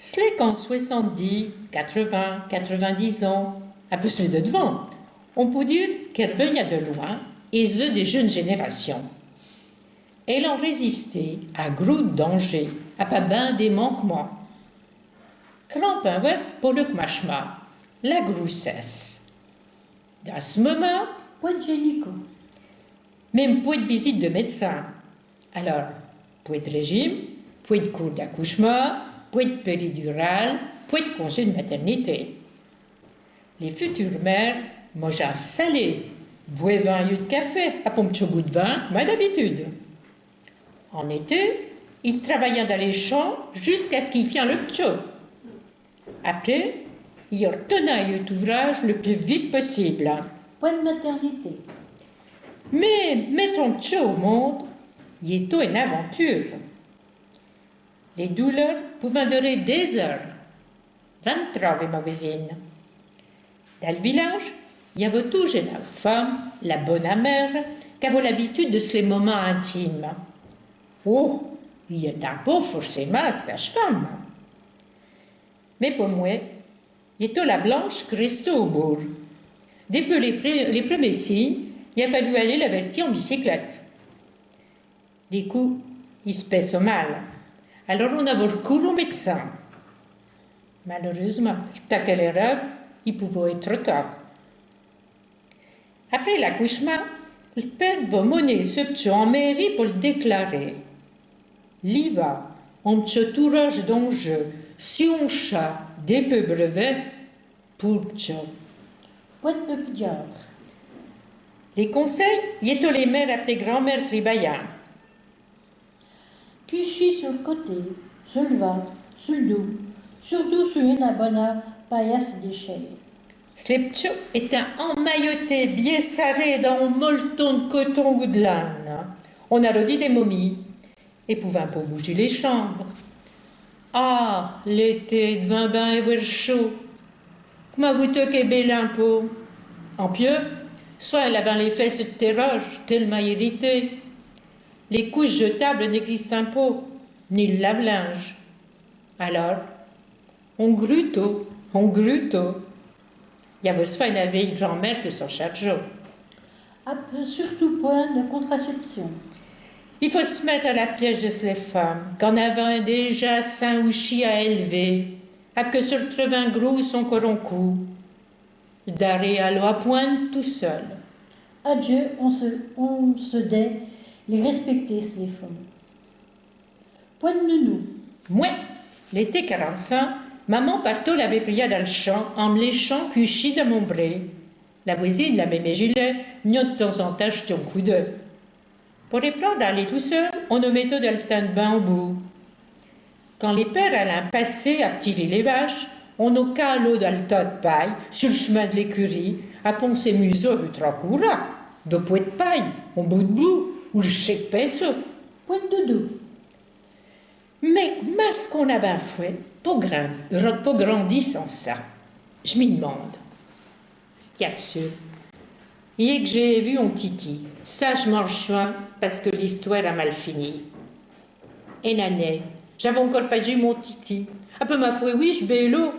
C'est qu'en 70, 80, 90 ans, à peu près de devant, on peut dire qu'elle venait de loin et ceux des jeunes générations. Elle en résisté à gros dangers, à pas ben des manquements. Crampe un verre pour le machma, la grossesse. Dans ce moment, point de génico. Même point de visite de médecin. Alors, point de régime, point de cours d'accouchement, point de péridurale, point de congé de maternité. Les futures mères mangent un salé, boivent un lieu de café, à pompe de bout de vin, comme d'habitude. En été, ils travaillaient dans les champs jusqu'à ce qu'ils fient le ptio. Après, ils retenaient cet ouvrage le plus vite possible. Point de maternité. Mais mettre un ptio au monde, y est une aventure. Les douleurs pouvaient durer des heures. 23 ma voisine. Dans le village, il y avait toujours une femme, la bonne amère, qui avait l'habitude de ces moments intimes. Oh, il est un peu forcément sage-femme. Mais pour moi, il était la blanche qui restait au bourg. Depuis les premiers signes, il a fallu aller l'avertir en bicyclette. Du coup, il se pèse mal. Alors on a recours au médecin. Malheureusement, tant qu'elle erreur, il pouvait être trop tard. Après l'accouchement, le père va mener ce petit en mairie pour le déclarer. L'IVA, un petit tourage d'enjeu, si on chat des peu brevets, pour petit. Point de pédiatre. Les conseils, y étaient les mères appelées grand-mères Clibayan. Cuchy sur le côté, sur le ventre, sur le dos, surtout sur une abonna paillasse déchets. Les petits étaient emmaillotés, bien serrés dans un molleton de coton ou de laine. On a redit des momies et pouvaient pas bouger les chambres. Ah, l'été devint ben et voir chaud. Comment vous toquez belle un peu? En pieux, soit elle avait les fesses de terroge, tellement irritée. Les couches jetables n'existent pas, ni le lave-linge. Alors, on gruto. Il y avait soit une vieille grand-mère qui s'en chargeait. Surtout point de contraception. Il faut se mettre à la pièce de ces femmes, qu'en avant déjà saint ou chi à élever, à que se retrouve un gros son coroncoup. D'arrêt à l'eau à pointe tout seul. Adieu, on se dait les respecter, ces femmes. Point de nounou. Moi, l'été 45, maman partout l'avait prié dans le champ, en me léchant cuchi de mon bré. La voisine, la même gilet, n'y de temps en temps jeté un coup d'œil. Pour les plans d'aller tout seul, on nous mettait dans le temps de bain au bout. Quand les pères allaient passer à tirer les vaches, on nous calait dans le tas de paille, sur le chemin de l'écurie, à poncer museau ultra courant, de poids de paille, au bout de bout, ou le chèque pinceau. Point de dodo. Mais ce qu'on a bien fait, pas grandi sans ça. Je m'y demande. Ce qu'il y a dessus. Et que j'ai vu un titi, ça je marche soin parce que l'histoire a mal fini. Et l'année, j'avais encore pas vu mon titi. Un peu ma foi, oui, je bélo.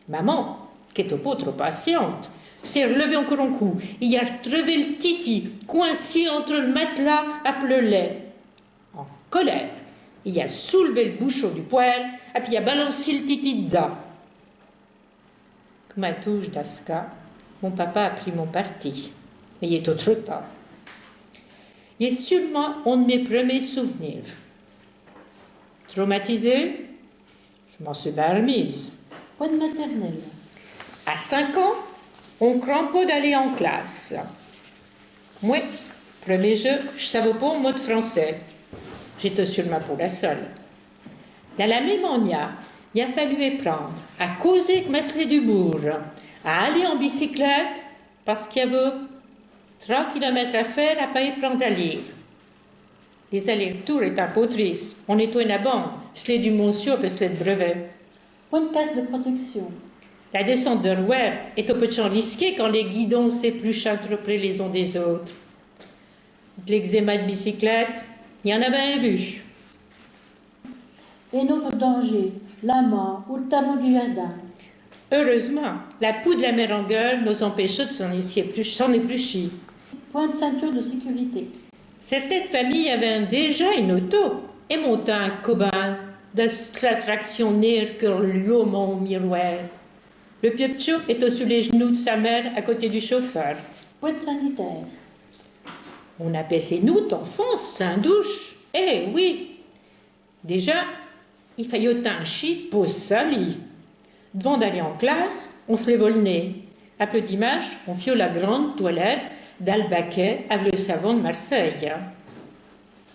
Maman, qui était pas trop patiente, s'est relevée encore un coup. Il a retrouvé le titi, coincé entre le matelas à pleurer. En colère, il a soulevé le bouchon du poêle et puis il a balancé le titi dedans. Comme un touche d'Aska, mon papa a pris mon parti. Mais il était trop tard. Il est sûrement un de mes premiers souvenirs. Traumatisé, je m'en suis bien remise. Point de maternelle. À 5 ans, on craint pas d'aller en classe. Moi, premier jeu, je savais pas un mot de français. J'étais sûrement pour la seule. Dans la même année, il a fallu apprendre à causer avec Masselet du bourg, à aller en bicyclette parce qu'il y avait 3 kilomètres à faire à pas y prendre à lire. Les allers-retours étaient un peu tristes. On était une bande, c'est du monsieur et c'est de brevet. Point de casse de protection. La descente de Rouer est un peu risquée quand les guidons s'épluchent trop près les uns des autres. De l'eczéma de bicyclette, il y en a bien vu. et notre danger, la main ou le tableau du jardin. Heureusement, la poux de la mer en gueule nous empêche de s'en éplucher. Point de ceinture de sécurité. Certaines familles avaient déjà une auto et montaient un cobain d'attraction nir que l'homme au miroir. Le piepcho est sous les genoux de sa mère à côté du chauffeur. Point sanitaire. On appelait nous enfance Saint-Douche. Eh oui! Déjà, il fallait un chi pour sali. Devant d'aller en classe, on se lève le nez. Après le dimanche, on fit la grande toilette d'Albaquet avec le savon de Marseille.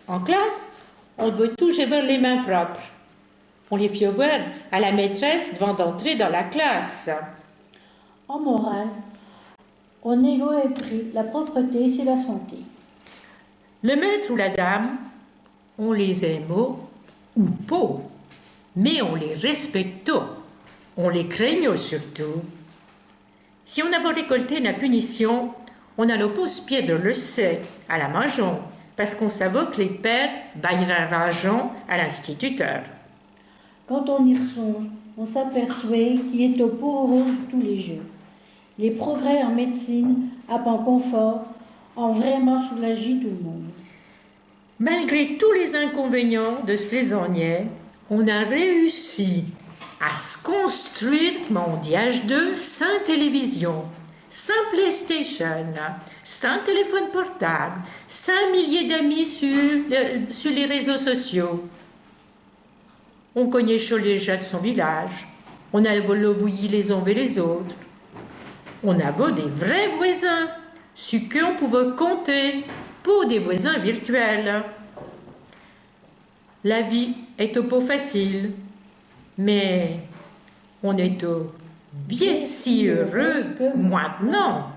En classe, on devait toujours avoir les mains propres. On les fit voir à la maîtresse devant d'entrer dans la classe. En morale, on avait pris la propreté, c'est la santé. Le maître ou la dame, on les aimait ou pas, mais on les respectait. On les craignait surtout. Si on avait récolté la punition, on allait pas au pied de l'essai à la maison, parce qu'on savait que les pères bailleraient rageant à l'instituteur. Quand on y songe, on s'aperçoit qu'il est au pauvre de tous les jeux. Les progrès en médecine, à pan confort, ont vraiment soulagé tout le monde. Malgré tous les inconvénients de ce lézanier, on a réussi à se construire, mondiage de sans télévision, sans PlayStation, sans téléphone portable, sans milliers d'amis sur les réseaux sociaux. On cognait chez les gens de son village, on avait bouilli les uns vers les autres. On avait des vrais voisins, sur qui on pouvait compter, pour des voisins virtuels. La vie est pas facile, mais on est bien si heureux que maintenant.